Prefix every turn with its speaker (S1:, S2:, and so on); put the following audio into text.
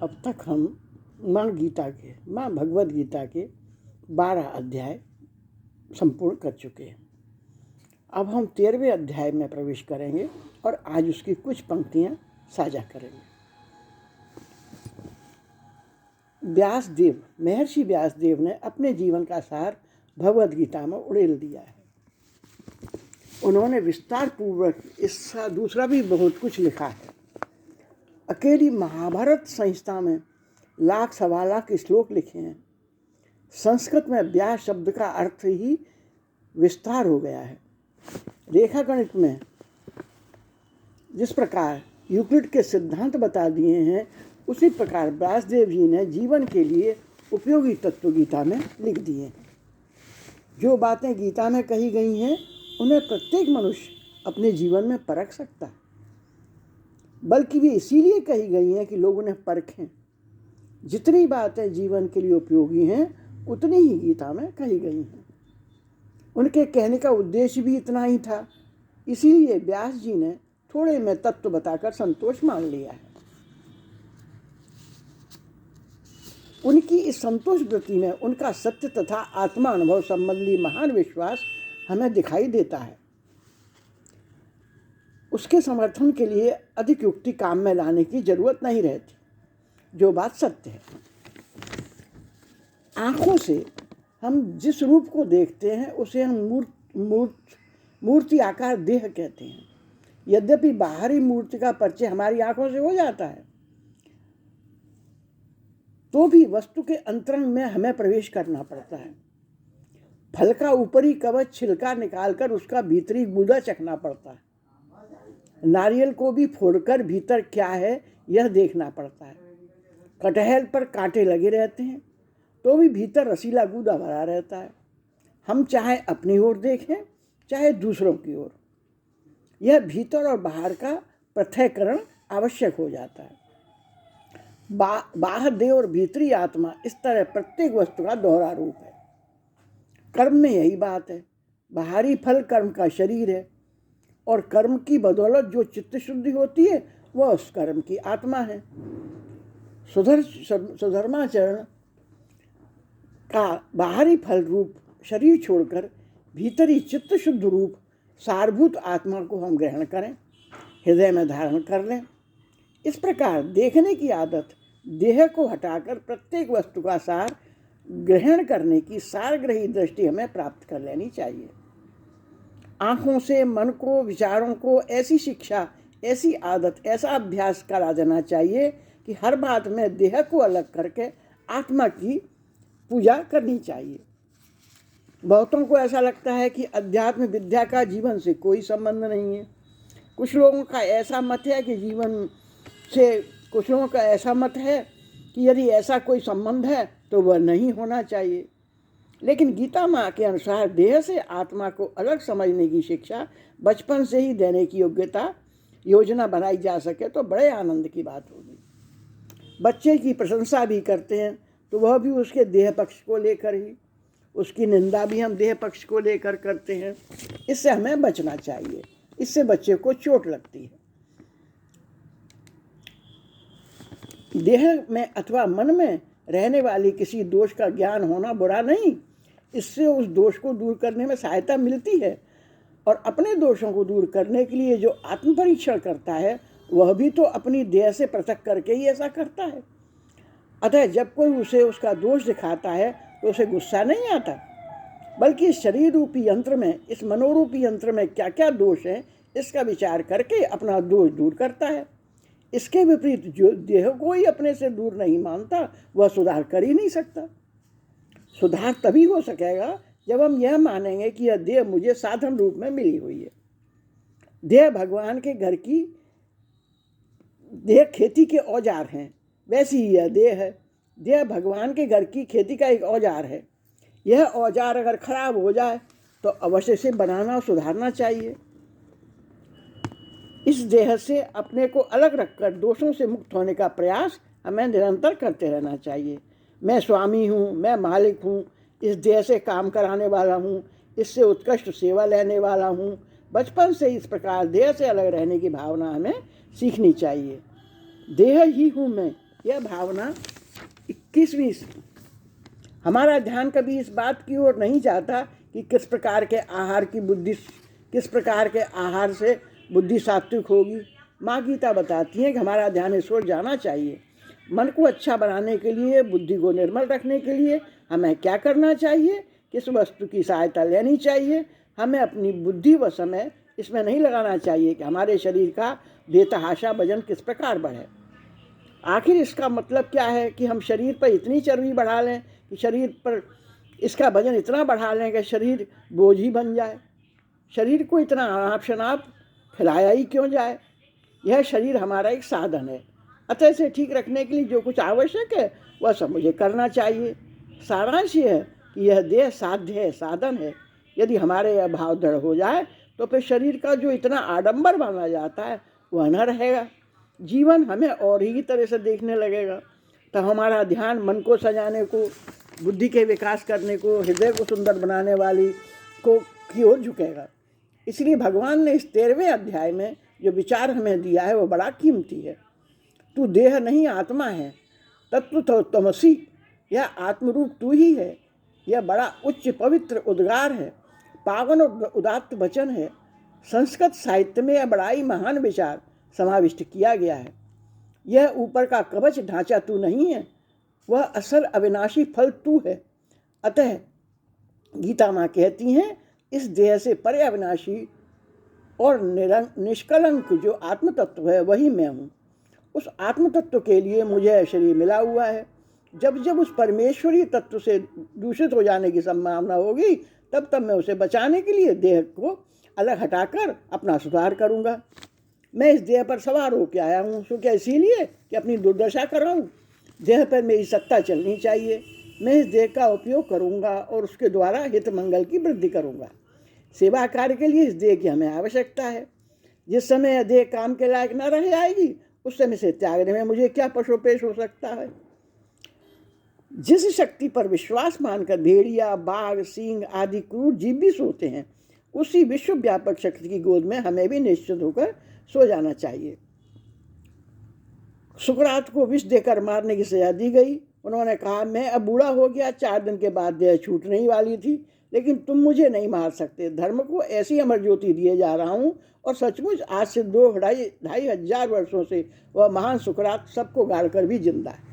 S1: अब तक हम माँ भगवद गीता के 12 अध्याय संपूर्ण कर चुके हैं। अब हम 13वें अध्याय में प्रवेश करेंगे और आज उसकी कुछ पंक्तियां साझा करेंगे। महर्षि व्यासदेव ने अपने जीवन का सार भगवद गीता में उड़ेल दिया है। उन्होंने विस्तार पूर्वक इसका दूसरा भी बहुत कुछ लिखा है। अकेली महाभारत संहिता में लाख सवा लाख श्लोक लिखे हैं। संस्कृत में व्यास शब्द का अर्थ ही विस्तार हो गया है। रेखा गणित में जिस प्रकार यूक्लिड के सिद्धांत बता दिए हैं, उसी प्रकार व्यासदेव जी ने जीवन के लिए उपयोगी तत्व गीता में लिख दिए हैं। जो बातें गीता में कही गई हैं, उन्हें प्रत्येक मनुष्य अपने जीवन में परख सकता है, बल्कि वे इसीलिए कही गई हैं कि लोग उन्हें परखें। जितनी बातें जीवन के लिए उपयोगी हैं, उतनी ही गीता में कही गई हैं। उनके कहने का उद्देश्य भी इतना ही था, इसीलिए व्यास जी ने थोड़े में तत्व बताकर संतोष मान लिया है। उनकी इस संतोष वृत्ति में उनका सत्य तथा आत्मा अनुभव संबंधी महान विश्वास हमें दिखाई देता है। उसके समर्थन के लिए अधिक युक्ति काम में लाने की जरूरत नहीं रहती, जो बात सत्य है। आँखों से हम जिस रूप को देखते हैं, उसे हम मूर्ति आकार देह कहते हैं। यद्यपि बाहरी मूर्ति का परिचय हमारी आँखों से हो जाता है, तो भी वस्तु के अंतरंग में हमें प्रवेश करना पड़ता है। फल का ऊपरी कवच छिलका निकालकर उसका भीतरी गूदा चखना पड़ता है। नारियल को भी फोड़कर भीतर क्या है यह देखना पड़ता है। कटहल पर कांटे लगे रहते हैं, तो भी भीतर रसीला गूदा भरा रहता है। हम चाहे अपनी ओर देखें, चाहे दूसरों की ओर, यह भीतर और बाहर का पृथक्करण आवश्यक हो जाता है। बाह्य देह और भीतरी आत्मा, इस तरह प्रत्येक वस्तु का दोहरा रूप है। कर्म में यही बात है। बाहरी फल कर्म का शरीर है, और कर्म की बदौलत जो चित्त शुद्धि होती है, वह उस कर्म की आत्मा है। सुधर्माचरण का बाहरी फल रूप शरीर छोड़कर भीतरी चित्त शुद्ध रूप सारभूत आत्मा को हम ग्रहण करें, हृदय में धारण कर लें। इस प्रकार देखने की आदत देह को हटाकर प्रत्येक वस्तु का सार ग्रहण करने की सारग्रही दृष्टि हमें प्राप्त कर लेनी चाहिए। आँखों से मन को, विचारों को ऐसी शिक्षा, ऐसी आदत, ऐसा अभ्यास करा देना चाहिए कि हर बात में देह को अलग करके आत्मा की पूजा करनी चाहिए। बहुतों को ऐसा लगता है कि अध्यात्म विद्या का जीवन से कोई संबंध नहीं है। कुछ लोगों का ऐसा मत है कि यदि ऐसा कोई संबंध है तो वह नहीं होना चाहिए। लेकिन गीता माँ के अनुसार देह से आत्मा को अलग समझने की शिक्षा बचपन से ही देने की योजना बनाई जा सके तो बड़े आनंद की बात होगी। बच्चे की प्रशंसा भी करते हैं तो वह भी उसके देह पक्ष को लेकर ही, उसकी निंदा भी हम देह पक्ष को लेकर करते हैं। इससे हमें बचना चाहिए, इससे बच्चे को चोट लगती है। देह में अथवा मन में रहने वाली किसी दोष का ज्ञान होना बुरा नहीं, इससे उस दोष को दूर करने में सहायता मिलती है। और अपने दोषों को दूर करने के लिए जो आत्म परीक्षण करता है, वह भी तो अपनी देह से पृथक करके ही ऐसा करता है। अतः जब कोई उसे उसका दोष दिखाता है तो उसे गुस्सा नहीं आता, बल्कि इस शरीर रूपी यंत्र में, इस मनोरूपी यंत्र में क्या क्या दोष हैं, इसका विचार करके अपना दोष दूर करता है। इसके विपरीत जो देह को ही अपने से दूर नहीं मानता, वह सुधार कर ही नहीं सकता। सुधार तभी हो सकेगा जब हम यह मानेंगे कि यह देह मुझे साधन रूप में मिली हुई है। देह भगवान के घर की, देह खेती के औजार हैं, वैसी ही यह देह है। देह भगवान के घर की खेती का एक औजार है। यह औजार अगर खराब हो जाए तो अवश्य से बनाना और सुधारना चाहिए। इस देह से अपने को अलग रखकर दोषों से मुक्त होने का प्रयास हमें निरंतर करते रहना चाहिए। मैं स्वामी हूँ, मैं मालिक हूँ, इस देह से काम कराने वाला हूँ, इससे उत्कृष्ट सेवा लेने वाला हूँ। बचपन से इस प्रकार देह से अलग रहने की भावना हमें सीखनी चाहिए। देह ही हूँ मैं, यह भावना 21वीं। हमारा ध्यान कभी इस बात की ओर नहीं जाता कि किस प्रकार के आहार से बुद्धि सात्विक होगी। माँ गीता बताती है कि हमारा ध्यान इस ओर जाना चाहिए। मन को अच्छा बनाने के लिए, बुद्धि को निर्मल रखने के लिए हमें क्या करना चाहिए, किस वस्तु की सहायता लेनी चाहिए। हमें अपनी बुद्धि व समय इसमें नहीं लगाना चाहिए कि हमारे शरीर का बेतहाशा वजन किस प्रकार बढ़े। आखिर इसका मतलब क्या है कि हम शरीर पर इतनी चर्बी बढ़ा लें कि शरीर पर इसका वजन इतना बढ़ा लें कि शरीर बोझ ही बन जाए। शरीर को इतना अनाप शनाप खिलाया ही क्यों जाए। यह शरीर हमारा एक साधन है, अतः इसे ठीक रखने के लिए जो कुछ आवश्यक है वह सब मुझे करना चाहिए। सारांश यह है कि यह देह साध्य है, साधन है। यदि हमारे यह भाव दृढ़ हो जाए तो फिर शरीर का जो इतना आडंबर माना जाता है वह न रहेगा। जीवन हमें और ही तरह से देखने लगेगा। तो हमारा ध्यान मन को सजाने को, बुद्धि के विकास करने को, हृदय को सुंदर बनाने वाली को की ओर झुकेगा। इसलिए भगवान ने इस 13वें अध्याय में जो विचार हमें दिया है वो बड़ा कीमती है। तू देह नहीं आत्मा है, तत्व तो तमसी, यह आत्मरूप तू ही है। यह बड़ा उच्च पवित्र उद्गार है, पावन और उदात्त वचन है। संस्कृत साहित्य में यह बड़ा ही महान विचार समाविष्ट किया गया है। यह ऊपर का कवच ढांचा तू नहीं है, वह असल अविनाशी फल तू है। अतः गीता माँ कहती हैं, इस देह से परे अविनाशी और निष्कलंक जो आत्म तत्व है वही मैं हूँ। उस आत्म तत्व के लिए मुझे शरीर मिला हुआ है। जब जब उस परमेश्वरी तत्व से दूषित हो जाने की संभावना होगी तब तब मैं उसे बचाने के लिए देह को अलग हटाकर अपना सुधार करूँगा। मैं इस देह पर सवार होकर आया हूँ, सो क्या इसीलिए कि अपनी दुर्दशा कराऊँ। देह पर मेरी सत्ता चलनी चाहिए। मैं इस देह का उपयोग करूँगा और उसके द्वारा हित मंगल की वृद्धि करूँगा। सेवा कार्य के लिए इस देह की हमें आवश्यकता है। जिस समय यह देह काम के लायक न रह जाएगी उस समय से त्यागने में मुझे क्या पशुपेश हो सकता है। जिस शक्ति पर विश्वास मानकर भेड़िया, बाघ, सींग आदि क्रूर जीव भी सोते हैं, उसी विश्व व्यापक शक्ति की गोद में हमें भी निश्चित होकर सो जाना चाहिए। सुकरात को विष देकर मारने की सजा दी गई। उन्होंने कहा, मैं अब बूढ़ा हो गया, 4 दिन के बाद देह छूटने ही वाली थी, लेकिन तुम मुझे नहीं मार सकते। धर्म को ऐसी अमर ज्योति दिए जा रहा हूँ और सचमुच आज से 2-2.5 हजार वर्षों से वह महान सुकरात सबको गाड़ कर भी जिंदा है।